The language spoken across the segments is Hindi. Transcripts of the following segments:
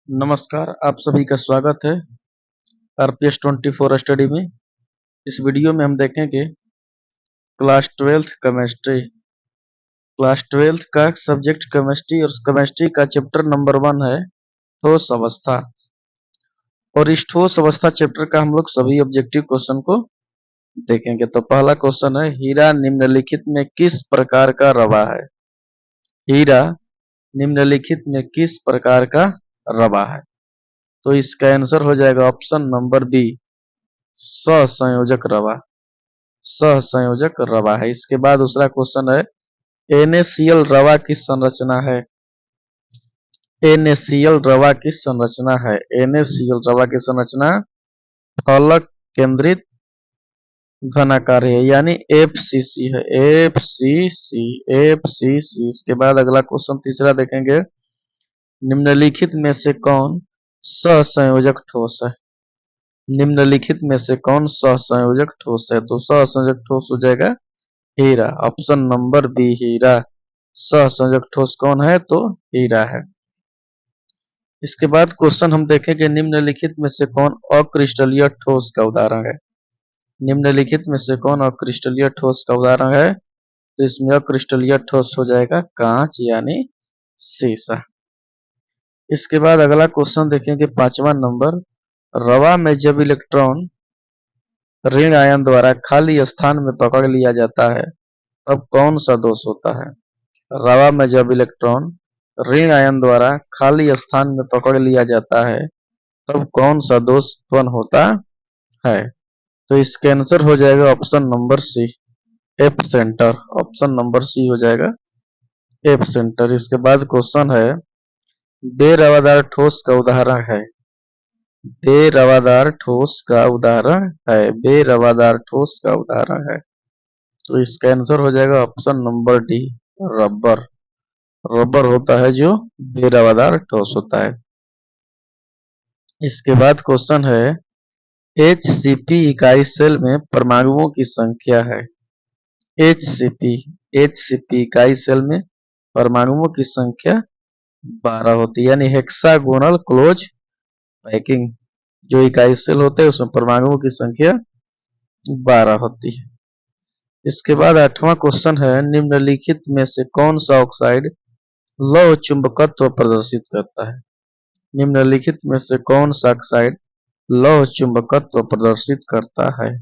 नमस्कार, आप सभी का स्वागत है आरपीएस 24 स्टडी में। इस वीडियो में हम देखेंगे class 12th chemistry. Class 12th का सब्जेक्ट केमिस्ट्री और केमिस्ट्री का चैप्टर नंबर 1 है ठोस अवस्था। और इस ठोस अवस्था चैप्टर का हम लोग सभी ऑब्जेक्टिव क्वेश्चन को देखेंगे। तो पहला क्वेश्चन है, हीरा निम्नलिखित में किस प्रकार का रवा है? हीरा निम्नलिखित में किस प्रकार का रवा है? तो इसका आंसर हो जाएगा ऑप्शन नंबर बी, सहसंयोजक रवा। सहसंयोजक रवा है। इसके बाद दूसरा क्वेश्चन है, NaCl रवा की संरचना है? NaCl रवा की संरचना है। NaCl रवा की संरचना फलक केंद्रित घनाकार है, यानी FCC है। FCC। इसके बाद अगला क्वेश्चन तीसरा देखेंगे, निम्नलिखित में से कौन सहसंयोजक ठोस है? निम्नलिखित में से कौन सहसंयोजक ठोस है? तो सहसंयोजक ठोस हो जाएगा हीरा। ऑप्शन नंबर बी, हीरा। सहसंयोजक ठोस कौन है? तो हीरा है। इसके बाद क्वेश्चन हम देखेंगे, निम्नलिखित में से कौन अक्रिस्टलीय ठोस का उदाहरण है? निम्नलिखित में से कौन अक्रिस्टलीय ठोस का उदाहरण है? तो इसमें अक्रिस्टलीय ठोस हो जाएगा कांच, यानी शीशा। इसके बाद अगला क्वेश्चन देखेंगे 5वां नंबर, रवा में जब इलेक्ट्रॉन ऋण आयन द्वारा खाली स्थान में पकड़ लिया जाता है तब कौन सा दोष होता है? रवा में जब इलेक्ट्रॉन ऋण आयन द्वारा खाली स्थान में पकड़ लिया जाता है तब कौन सा दोष उत्पन्न होता है? तो इसका आंसर हो जाएगा option number C, F centre. Option number C हो जाएगा एफ सेंटर। इसके बाद क्वेश्चन है, बेरवादार ठोस का उदाहरण है? बेरवादार ठोस का उदाहरण है। बेरवादार ठोस का उदाहरण है। तो इसका आंसर हो जाएगा option number D, rubber. Rubber होता है जो बेरवादार ठोस होता है। इसके बाद क्वेश्चन है, HCP इकाई सेल में परमाणुओं की संख्या है? HCP इकाई सेल में परमाणुओं की संख्या 12 होती है, यानी हेक्सागोनल क्लोज पैकिंग जो इकाई सेल होते हैं उसमें परमाणुओं की संख्या 12 होती है। इसके बाद 8वां क्वेश्चन है, निम्नलिखित में से कौन सा ऑक्साइड लौह चुंबकत्व प्रदर्शित करता है? निम्नलिखित में से कौन सा ऑक्साइड लौह चुंबकत्व प्रदर्शित करता है?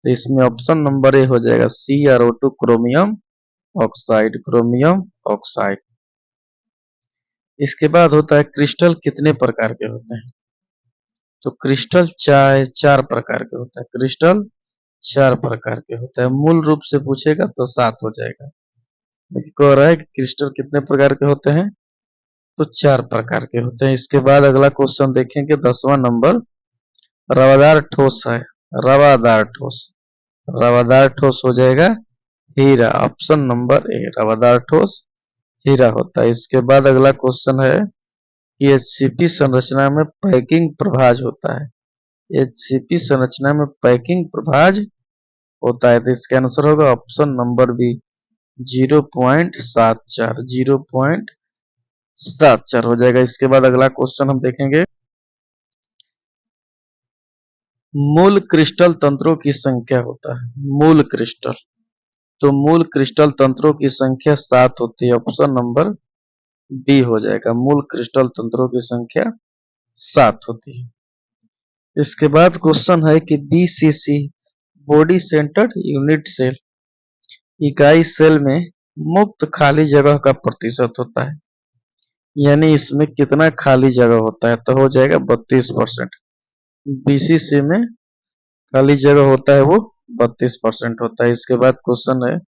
तो इसमें ऑप्शन नंबर ए हो जाएगा CrO2, chromium oxide. Chromium oxide. इसके बाद होता है, क्रिस्टल कितने प्रकार के होते हैं? तो क्रिस्टल चार प्रकार के होते हैं। क्रिस्टल 4 प्रकार के होते हैं। मूल रूप से पूछेगा तो 7 हो जाएगा, लेकिन कह रहा है कि क्रिस्टल कितने प्रकार के होते हैं? तो 4 प्रकार के होते हैं। इसके बाद अगला क्वेश्चन देखेंगे 10वां नंबर, रवादार ठोस है। रवादार ठोस। रवादार ठोस हो जाएगा हीरा। ऑप्शन नंबर ए, रवादार ठोस हीरा होता है। इसके बाद अगला क्वेश्चन है कि HCP संरचना में पैकिंग प्रभाज होता है। HCP संरचना में पैकिंग प्रभाज होता है। तो इसका आंसर होगा ऑप्शन नंबर बी, 0.74। 0.74 हो जाएगा। इसके बाद अगला क्वेश्चन हम देखेंगे, मूल क्रिस्टल तंत्रों की संख्या होता है। मूल क्रिस्टल, तो मूल क्रिस्टल तंत्रों की संख्या 7 होती है। ऑप्शन नंबर बी हो जाएगा, मूल क्रिस्टल तंत्रों की संख्या 7 होती है। इसके बाद क्वेश्चन है कि BCC, body centred unit cell, इकाई सेल में मुक्त खाली जगह का प्रतिशत होता है, यानी इसमें कितना खाली जगह होता है? तो हो जाएगा 32%। BCC में खाली जगह होता है वो 32% होता है। इसके बाद क्वेश्चन है,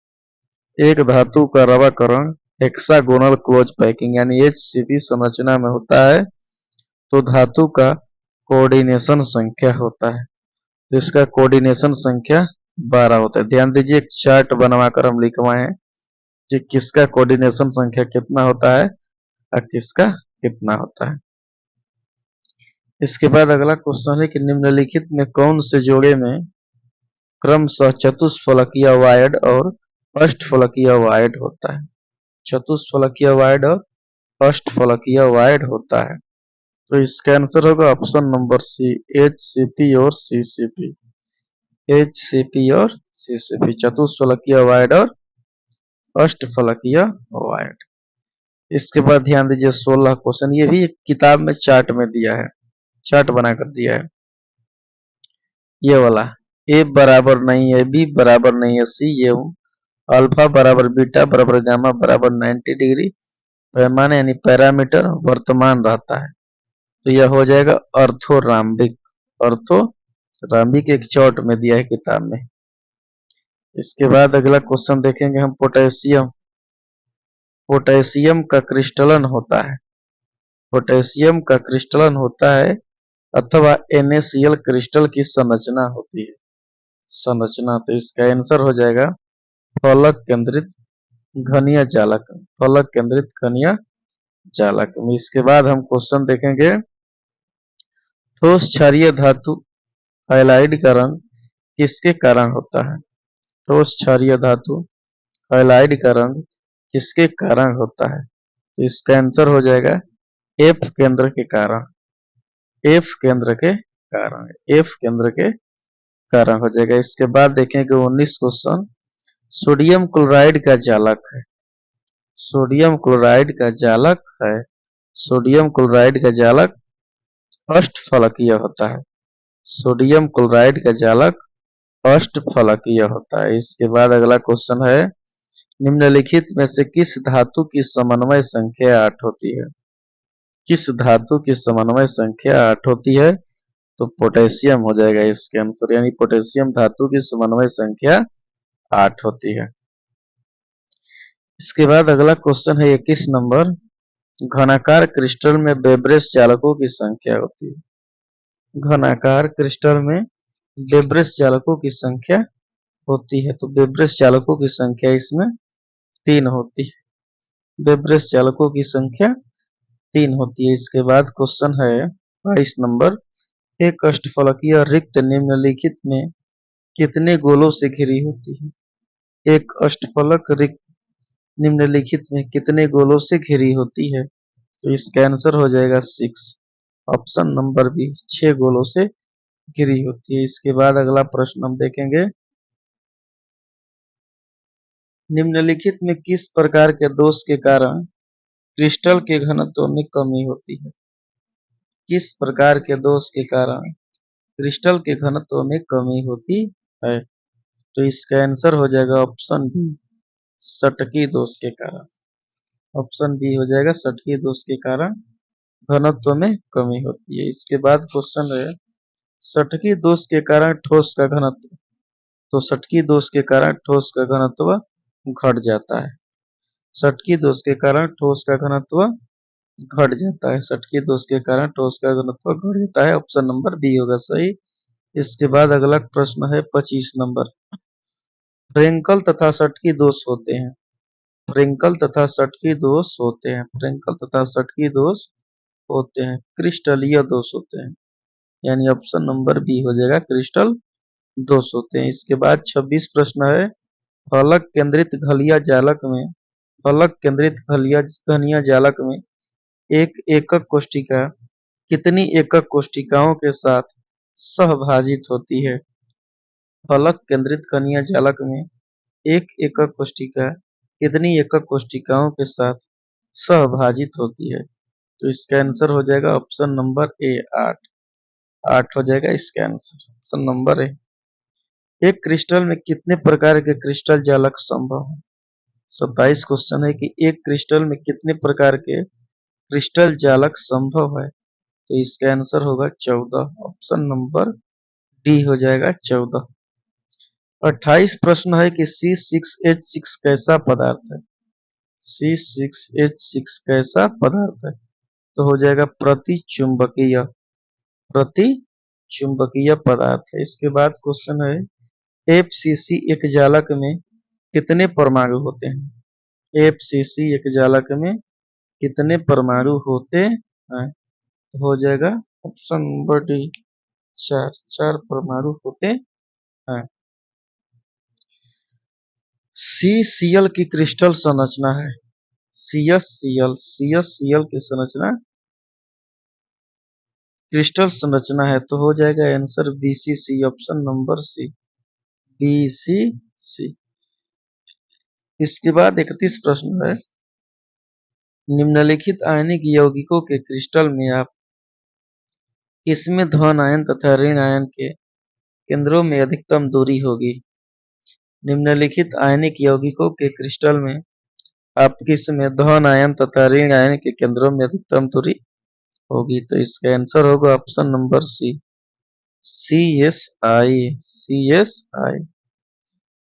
एक धातु का रवाकरण हेक्सागोनल क्लोज पैकिंग यानी HCP संरचना में होता है तो धातु का कोऑर्डिनेशन संख्या होता है। तो इसका कोऑर्डिनेशन संख्या 12 होता है। ध्यान दीजिए, एक चार्ट बनवाकर हम लिखवाए हैं कि किसका कोऑर्डिनेशन संख्या कितना होता है और किसका कितना होता है। इसके बाद अगला क्वेश्चन है कि निम्नलिखित में कौन से जोड़े में क्रमशः चतुष्फलकीय वायड और अष्टफलकीय वायड होता है? चतुष्फलकीय वायड और अष्टफलकीय वायड होता है। तो इसका आंसर होगा ऑप्शन नंबर सी, HCP और CCP। HCP और CCP, चतुष्फलकीय वायड और अष्टफलकीय वायड। इसके बाद ध्यान दीजिए 16 क्वेश्चन, ये भी एक किताब में चार्ट में दिया है, चार्ट बना कर दिया है। ये वाला ए बराबर नहीं है, बी बराबर नहीं है सी, ये अल्फा बराबर बीटा बराबर गामा बराबर 90 डिग्री पैमाने यानी पैरामीटर वर्तमान रहता है, तो यह हो जाएगा अर्थोराम्बिक। अर्थोराम्बिक एक चार्ट में दिया है किताब में। इसके बाद अगला क्वेश्चन देखेंगे हम, पोटेशियम। पोटेशियम का क्रिस्टलन होता है, पोटेशियम का क्रिस्टलन होता है अथवा NaCl क्रिस्टल की संरचना होती है, संरचना। तो इसका आंसर हो जाएगा फलक केंद्रित घनीय जालक, फलक केंद्रित घनीय जालक में। इसके बाद हम क्वेश्चन देखेंगे, ठोस क्षारीय धातु हाइलाइड का रंग किसके कारण होता है? ठोस क्षारीय धातु हाइलाइड का रंग किसके कारण होता है? तो इसका आंसर हो जाएगा F केंद्र के कारण, F केंद्र के कारण, F केंद्र के कारण हो जाएगा। इसके बाद देखेंगे 19 क्वेश्चन, सोडियम क्लोराइड का जालक है, सोडियम क्लोराइड का जालक है, सोडियम क्लोराइड का जालक अष्टफलकीय होता है, सोडियम क्लोराइड का जालक अष्टफलकीय होता है। इसके बाद अगला क्वेश्चन है, निम्नलिखित में से किस धातु की समन्वय संख्या 8 होती है? किस धातु की समन्वय संख्या 8 होती है? तो पोटेशियम हो जाएगा इसके आंसर, यानी पोटेशियम धातु की समन्वय संख्या 8 होती है। इसके बाद अगला क्वेश्चन है 21 नंबर, घनाकार क्रिस्टल में बेब्रेस चालकों की संख्या होती है। घनाकार क्रिस्टल में बेब्रेस चालकों की संख्या होती है, तो बेब्रेस चालकों की संख्या इसमें 3 होती है, बेब्रेस चालकों की संख्या 3 होती है। इसके बाद क्वेश्चन है 22 नंबर, एक अष्टफलकीय रिक्त निम्नलिखित में कितने गोलों से घिरी होती है? एक अष्टफलक रिक्त निम्नलिखित में कितने गोलों से घिरी होती है? तो इसका आंसर हो जाएगा 6, ऑप्शन नंबर बी, 6 गोलों से घिरी होती है। इसके बाद अगला प्रश्न हम देखेंगे, निम्नलिखित में किस प्रकार के दोष के कारण क्रिस्टल के घनत्व में कमी होती है? किस प्रकार के दोष के कारण क्रिस्टल के घनत्व में कमी होती है? तो इसका आंसर हो जाएगा ऑप्शन बी, सटकी दोष के कारण, ऑप्शन बी हो जाएगा, सटकी दोष के कारण घनत्व में कमी होती है। इसके बाद क्वेश्चन है, सटकी दोष के कारण ठोस का घनत्व, तो सटकी दोष के कारण ठोस का घनत्व घट जाता है, सटकी दोष के कारण ठोस का घनत्व घट जाता है, सटकी दोष के कारण ठोस का घनत्व घट जाता है, ऑप्शन नंबर बी होगा सही। इसके बाद अगला प्रश्न है 25 नंबर, फ्रेंकल तथा सटकी दोष होते हैं, फ्रेंकल तथा सटकी दोष होते हैं, फ्रेंकल तथा सटकी दोष होते हैं, क्रिस्टलीय दोष होते हैं, यानी ऑप्शन नंबर बी हो जाएगा, क्रिस्टल दोष होते हैं। इसके बाद 26 प्रश्न है, फलक केंद्रित घलिया जालक में, फलक केंद्रित घनिया जालक में एक एकक कोशिका कितनी एकक कोशिकाओं के साथ सहभाजित होती है? फलक केंद्रित घनिया जालक में एक एकक कोशिका कितनी एकक कोशिकाओं के साथ सहभाजित होती है? तो इसका आंसर हो जाएगा ऑप्शन नंबर ए, 8, 8 हो जाएगा इसका आंसर, ऑप्शन नंबर ए। एक क्रिस्टल में कितने प्रकार के क्रिस्टल जालक संभव है? 27 क्वेश्चन है कि एक क्रिस्टल में कितने प्रकार के क्रिस्टल जालक संभव है? तो इसका आंसर होगा 14, ऑप्शन नंबर डी हो जाएगा 14। 28 प्रश्न है कि C6H6 कैसा पदार्थ है? C6H6 कैसा पदार्थ है? तो हो जाएगा प्रतिचुंबकीय, प्रतिचुंबकीय पदार्थ है। इसके बाद क्वेश्चन है, FCC एक जालक में कितने परमाणु होते हैं? FCC एक जालक में कितने परमाणु होते हैं? तो हो जाएगा ऑप्शन नंबर डी, 4, 4 परमाणु होते हैं। CCl की क्रिस्टल संरचना है, CSCl की संरचना क्रिस्टल संरचना है तो हो जाएगा answer BCC, option number C, BCC। इसके बाद 31 प्रश्न है, निम्नलिखित आयनिक यौगिकों के क्रिस्टल में आप किसमें धन आयन तथा ऋण आयन के केंद्रों में अधिकतम दूरी होगी। निम्नलिखित आयनिक यौगिकों के क्रिस्टल में आप किसमें धन आयन तथा ऋण आयन के केंद्रों में अधिकतम दूरी होगी, तो इसका आंसर होगा ऑप्शन नंबर सी, CSI।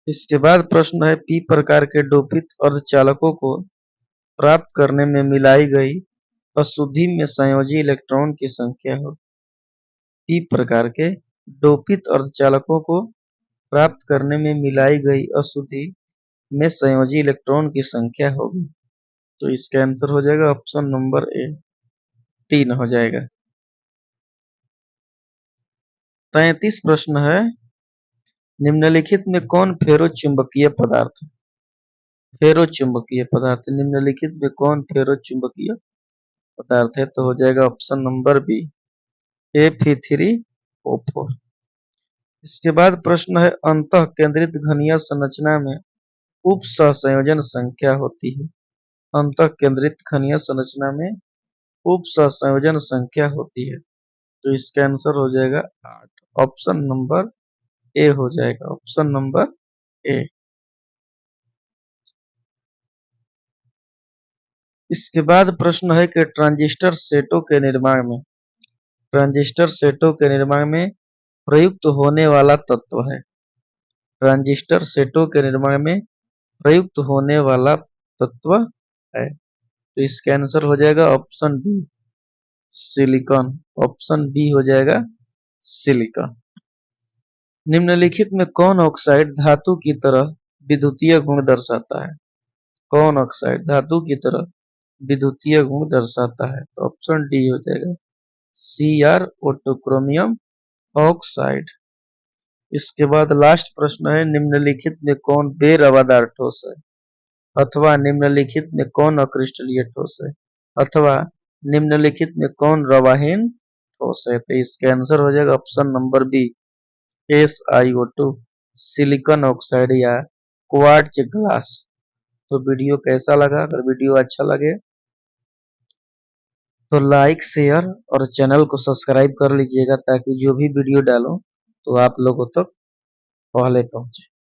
इसके बाद प्रश्न है, पी प्रकार के डोपित अर्धचालकों को प्राप्त करने में मिलाई गई अशुद्धि में संयोजी इलेक्ट्रॉन की संख्या हो। पी प्रकार के डोपित अर्धचालकों को प्राप्त करने में मिलाई गई अशुद्धि में संयोजी इलेक्ट्रॉन की संख्या होगी, तो इसका आंसर हो जाएगा ऑप्शन नंबर ए, 3 हो जाएगा। 33 प्रश्न है, निम्नलिखित में कौन फेरोचुंबकीय पदार्थ है। फेरोचुंबकीय पदार्थ, निम्नलिखित में कौन फेरोचुंबकीय पदार्थ है, तो हो जाएगा ऑप्शन नंबर बी, Fe3O4। इसके बाद प्रश्न है, अंतः केंद्रित घनीय संरचना में उप सहसंयोजन संख्या होती है। अंतः केंद्रित घनीय संरचना में उप सहसंयोजन संख्या होती है, तो इसका आंसर हो जाएगा 8, ऑप्शन नंबर ए हो जाएगा, ऑप्शन नंबर ए। इसके बाद प्रश्न है कि ट्रांजिस्टर सेटों के निर्माण में प्रयुक्त होने वाला तत्व है। ट्रांजिस्टर सेटों के निर्माण में प्रयुक्त होने वाला तत्व है, तो इसका आंसर हो जाएगा option B, silicon, option B हो जाएगा सिलिकॉन। निम्नलिखित में कौन ऑक्साइड धातु की तरह विद्युतीय गुण दर्शाता है। कौन ऑक्साइड धातु की तरह विद्युतीय गुण दर्शाता है, तो ऑप्शन डी हो जाएगा, CrO2, क्रोमियम ऑक्साइड। इसके बाद लास्ट प्रश्न है, निम्नलिखित में कौन बेरवादार ठोस है, अथवा निम्नलिखित में कौन अक्रिस्टलीय ठोस है, अथवा निम्नलिखित में कौन रवाहीन ठोस है, तो इसका आंसर हो जाएगा option number B, SiO2, silicon oxide या क्वार्ट्ज ग्लास। तो वीडियो कैसा लगा, अगर वीडियो अच्छा लगे तो लाइक शेयर और चैनल को सब्सक्राइब कर लीजिएगा, ताकि जो भी वीडियो डालो तो आप लोगों तक पहले पहुंचे।